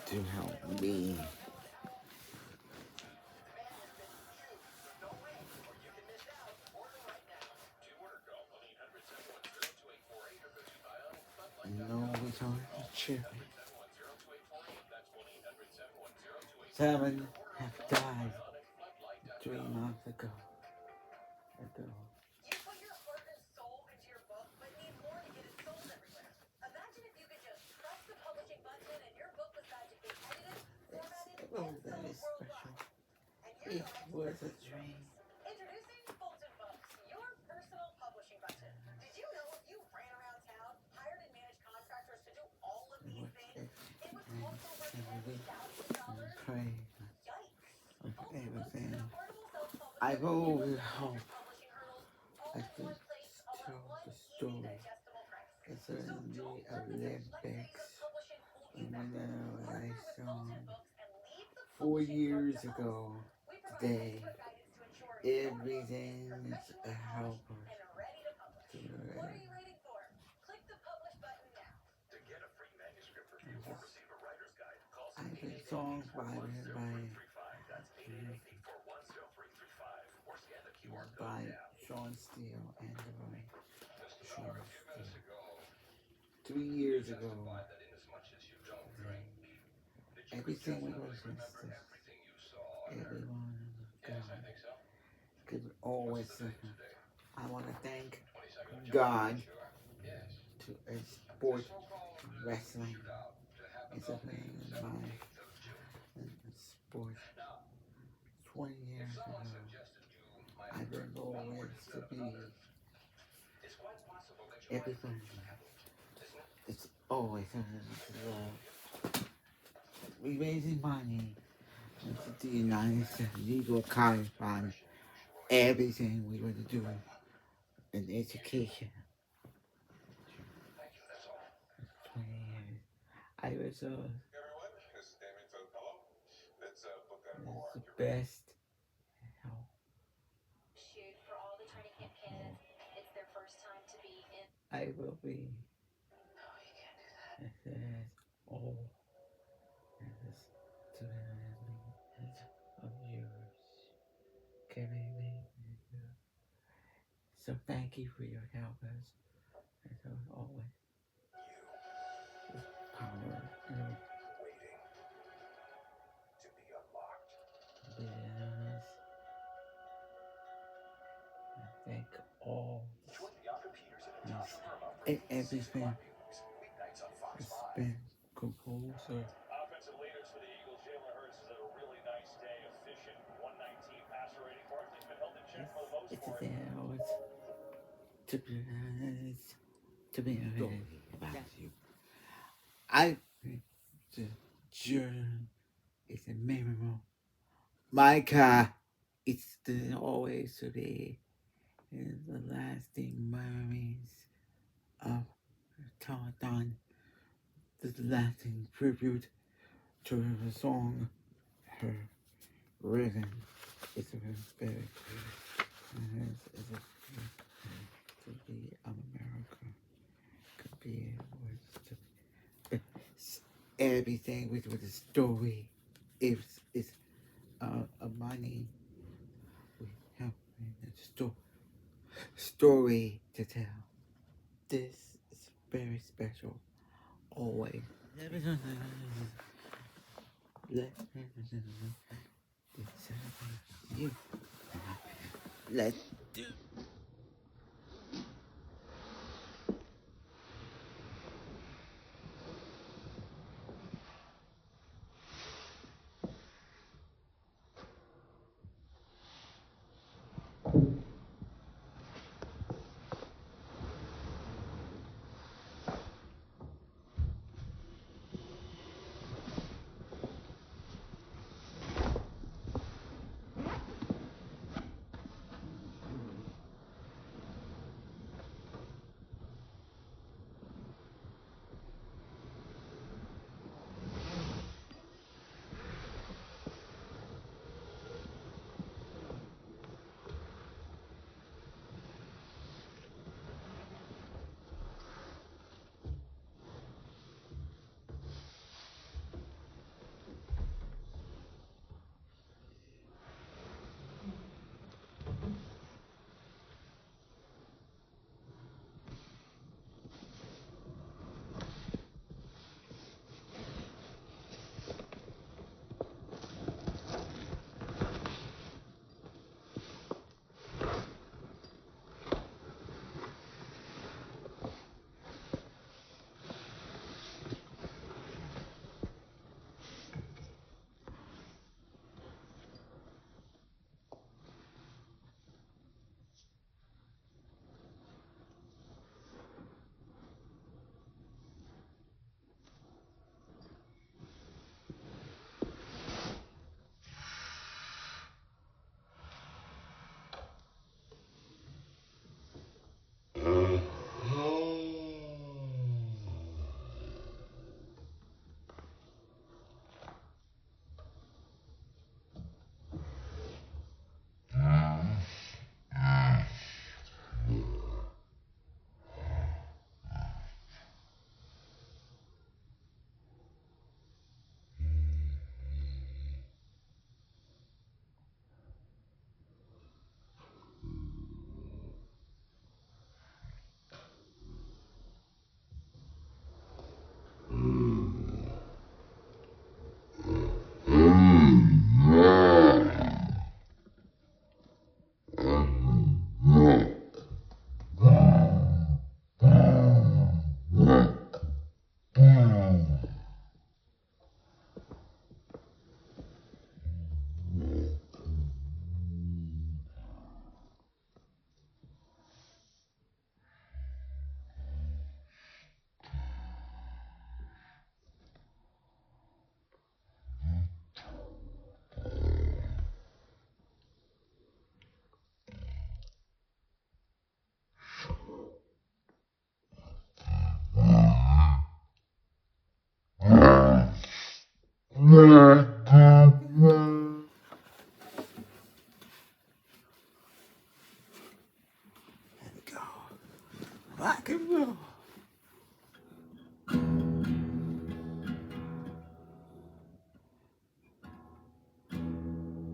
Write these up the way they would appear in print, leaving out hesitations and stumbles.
to help me. No return to chip. 7 have died 3 months ago. It was very special. It was a dream. And pray of everything. I've always hoped I could tell the story. It's in the Olympics. Even though I saw 4 years ago today, everything is a helper. I think songs by Sean Steele and Sean Steele. 3 years ago, everything was listed. Everyone God could always listen. I want to thank God to a sport wrestling. It's a thing in my sport. 20 years ago, I learned always to be everything. It's always we raising money to the United States legal college fund. Everything we were to do in education. 20 years. I was the best. I will be. It says all this to of yours. Carry me. So thank you for your help as always. Power and yes. I thank all and everything has been composer. It's there always to be honest about you. I think the journey is a memorable. My car is still always to be in the lasting memories of Telethon, the lasting tribute to her song, her rhythm. It's a very it's a to be America could be everything with a story. If it's a money, we have a story to tell. This is very special. Always. Let's do.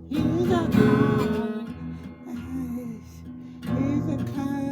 He's a kind, he's a kind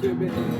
to be good.